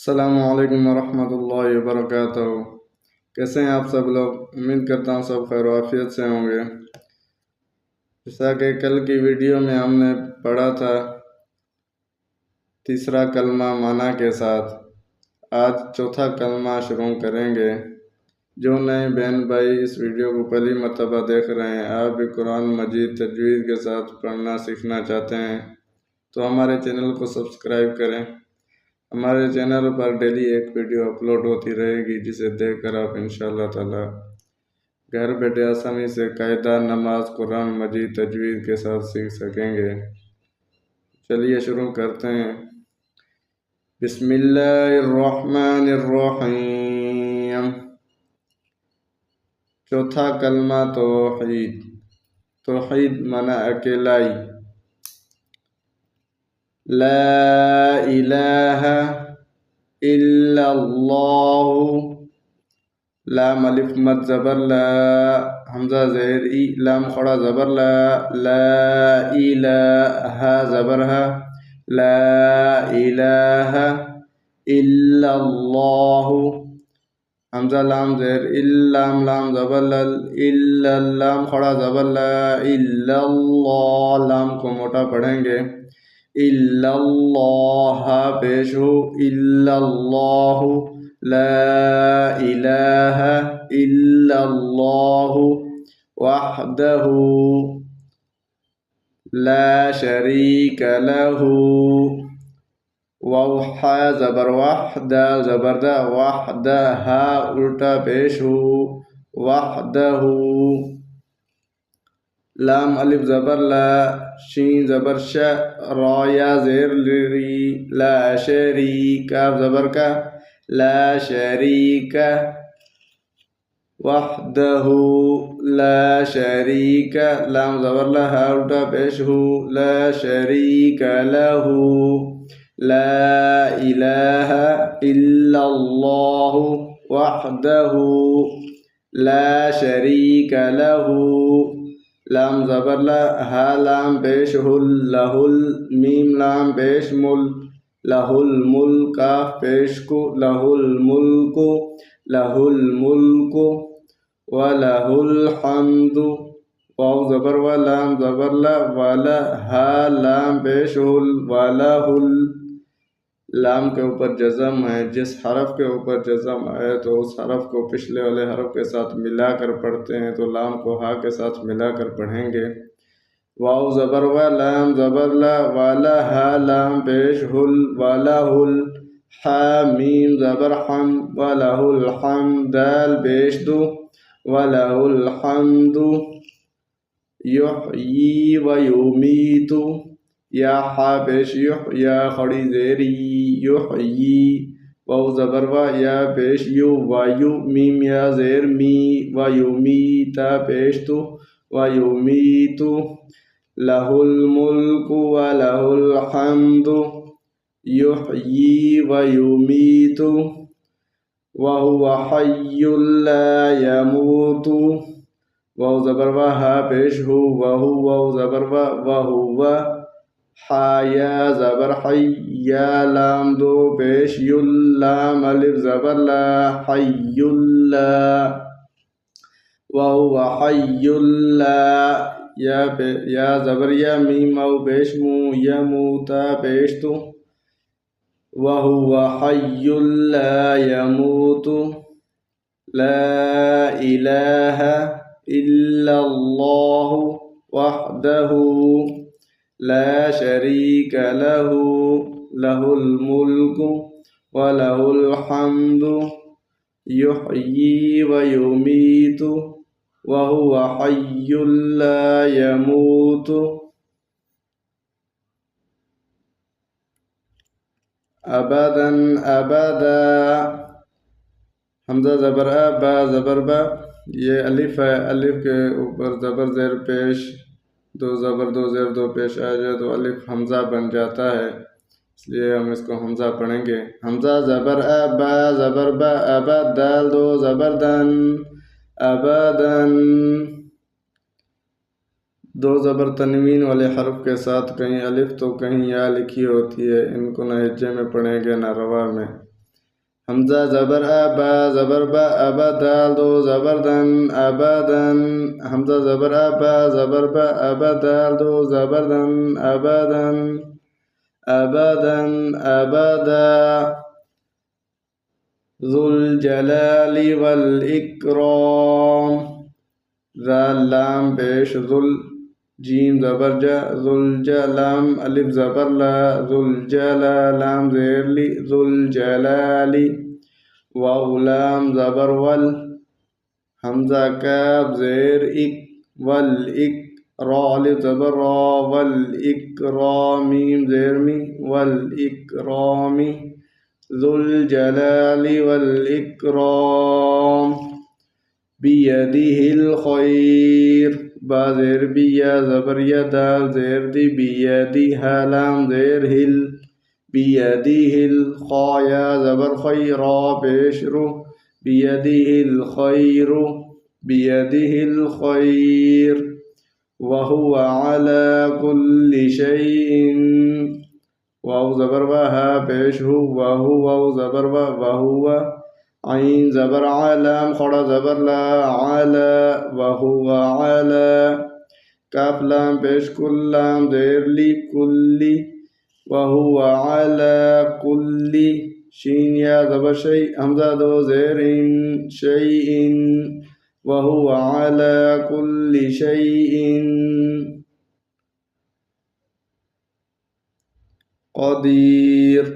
अस्सलामुअलैकुम वरहमतुल्लाहि वबरकातुहू। कैसे हैं आप सब लोग? उम्मीद करता हूँ सब खैर आफियत से होंगे। जैसा कि कल की वीडियो में हमने पढ़ा था तीसरा कलमा माना के साथ, आज चौथा कलमा शुरू करेंगे। जो नए बहन भाई इस वीडियो को पहली मरतबा देख रहे हैं, आप भी कुरान मजीद तजवीज़ के साथ पढ़ना सीखना चाहते हैं तो हमारे चैनल को सब्सक्राइब करें। हमारे चैनल पर डेली एक वीडियो अपलोड होती रहेगी, जिसे देखकर आप इंशाअल्लाह ताला घर बैठे आसानी से कायदा नमाज कुरान मजीद तजवीज़ के साथ सीख सकेंगे। चलिए शुरू करते हैं। बिस्मिल्लाहिर्रहमानिर्रहीम। चौथा कलमा तौहीद। तौहीद माना अकेलाई। ला इलाहा इल्लल्लाहु। लाम अलिफ मद ज़बर ला, हमज़ा ज़ेर ई, लाम खड़ा ज़बर ला, ला इलाहा ज़बर हा, ला इलाहा इल्लल्लाहु। हमज़ा लाम ज़ेर इल, लाम लाम ज़बर लल, इल्ल लाम खड़ा ज़बर ला, इल्लल्लाह लाम को मोटा पढ़ेंगे। इल्लल्लाह पेश हो, इल्लल्लाहु। ला इलाहा इल्लल्लाहु वहदहु ला शरीक लहू। वहा ज़बर वहदा ज़बर दा, वहदा हा उल्टा पेश हो, वहदहु। लाम अलिफ ज़बर ला, शीन ज़बर श, रा या ज़ेर री, ला शरीका ज़बर का, ला शरीका वहदहु ला शरीका। लाम ज़बर ला, हा उल्टा पेश हो, ला शरीका लहू। ला इलाहा इल्लल्लाहु वहदहु ला शरीका लहू। लाम ज़बर ला, हा लाम पेश हुल, लहुल मीम लाम पेश मुल, लहुल मुल्क काफ पेश को, लहुल मुल्क लहुल मुल्क व लहुल हम्दु। वाव ज़बर व लाम ज़बर ला, वाला हा लाम पेश हुल, वालहुल। लाम के ऊपर जज़म है, जिस हरफ के ऊपर जज़म है तो उस हरफ को पिछले वाले हरफ के साथ मिलाकर पढ़ते हैं, तो लाम को हा के साथ मिलाकर पढ़ेंगे। वाव ज़बर व लाम ज़बर ला, वाला हा लाम पेश हुल, वालाहुल। हा मीम ज़बर हम, वालाहुल हम दाल पेश दो, वालाहुल हम्दु। युहयी व युमीतु, या हा पेश युह, या खड़ी ज़ेरी, युहयी। वाव ज़बर व या पेश यु, वायु मीम या ज़ेर मी, वायुमीता पेश तु, वायुमीतु। लहुल मुल्कु व लहुल हम्दु, युहयी व युमीतु। वहुव हय्युल ला यमूतु। वाव ज़बर व हा पेश हो, वहु वाव ज़बर व, वहुव। हा या ज़बर हय, या लाम दो पेश युल, लाम अलिफ ज़बर ला, हय्युल्ला। वहुव हय्युल्ला, या ज़बर या मीम औ पेश मु, यमूता पेश तु, वहुव हय्युल्ला यमूतु। ला इलाहा इल्लल्लाहु वहदहु ला शरीका लहू, लहुल मुल्कु व लहुल हम्दु। युहयी व युमीतु वहुव हय्युल ला यमूतु। अबदन अबदा। हमज़ा ज़बर अ, बा ज़बर बा, ये अलिफ है, अलिफ के ऊपर ज़बर ज़ेर पेश, दो ज़बर दो ज़ेर दो पेश आ जाए तो अलिफ हमज़ा बन जाता है, इसलिए हम इसको हमज़ा पढ़ेंगे। हमज़ा ज़बर अ, बा ज़बर बा, अबद दाल दो ज़बर दन, अबदन। दो ज़बर तनवीन वाले हर्फ के साथ कहीं अलिफ तो कहीं या लिखी होती है, इनको न हिज्जे में पढ़ेंगे न रवा में। हमजा ज़बर बा ज़बर बा अबा दाल दो ज़बरदन अबदन हमजा ज़बर बा ज़बर बा अबा दाल दो ज़बरदन अबदन अबदन अबदा ज़ुल जलाली वल इकराम ज़ाल लाम पेश ज़ुल जीम ज़बर जा ज़ुल जलाम अलिफ ज़बर ला ज़ुल जला लाम ज़ेर ली ज़ुल जलाली वाव लाम ज़बर वल हमज़ा काफ ज़ेर इक वल इक रा अलिफ ज़बर रा वल इकरामीम ज़ेर मी वल इकरामी ज़ुल जलाली वल इकराम बियदिहिल खैर बा ज़ेर बिया ज़बर यदा ज़ेर दी बियदी हलाम ज़ेर हिल बियदिहिल खाया ज़बर खैरा पेश रू बियदिहिल खैरु बियदिहिल खैर वहुवा अला कुल्लि शैइन वाव ज़बर वहा पेश हु वहु वाव ज़बर वहुवा आइन ज़बर आलम खड़ा ज़बर ला आला वहुवा आला काफ लाम पेश कुल्लाम ज़ेर ली कुल्ली वहुवा अला कुल्ली शीन या ज़बर शै हमज़ा दो ज़ेर इन शैइन वहुवा अला कुल्ली शैइन क़दीर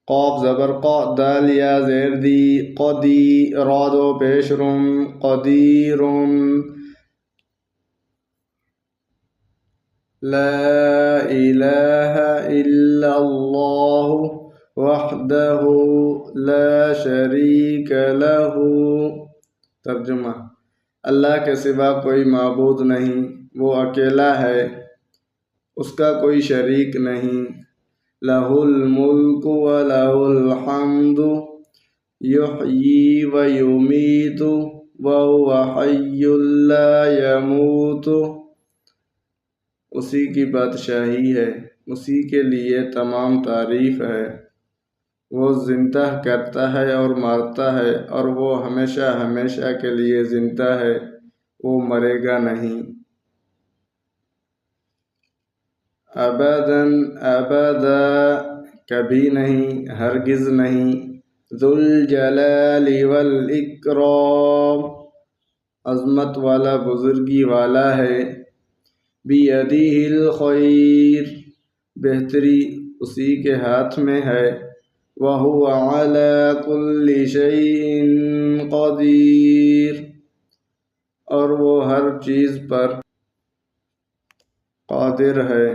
क़ाफ ज़बर क़ा दाल या ज़ेर दी क़दी रा दो पेश रुम क़दीरुम ला इलाहा इल्लल्लाहु वहदहु ला शरीक लहु। तर्जुमा अल्लाह के सिवा कोई माबूद नहीं, वो अकेला है, उसका कोई शरीक नहीं। लहुल मुल्कु व लहुल हम्दु युह्यी व युमीतु व हुवा हय्युल ला यमूतु। उसी की बादशाही है, उसी के लिए तमाम तारीफ़ है। वो ज़िंदा करता है और मारता है और वो हमेशा हमेशा के लिए ज़िंदा है, वो मरेगा नहीं। अबदन अबदा कभी नहीं, हरगिज़ नहीं। ज़ुल जलाली वल इकराम अज़मत वाला बुज़ुर्गी वाला है। बियदिहिल खैर बेहतरी उसी के हाथ में है। वहुवा अला कुल्लि शैइन क़दीर और वो हर चीज़ पर क़ादिर है।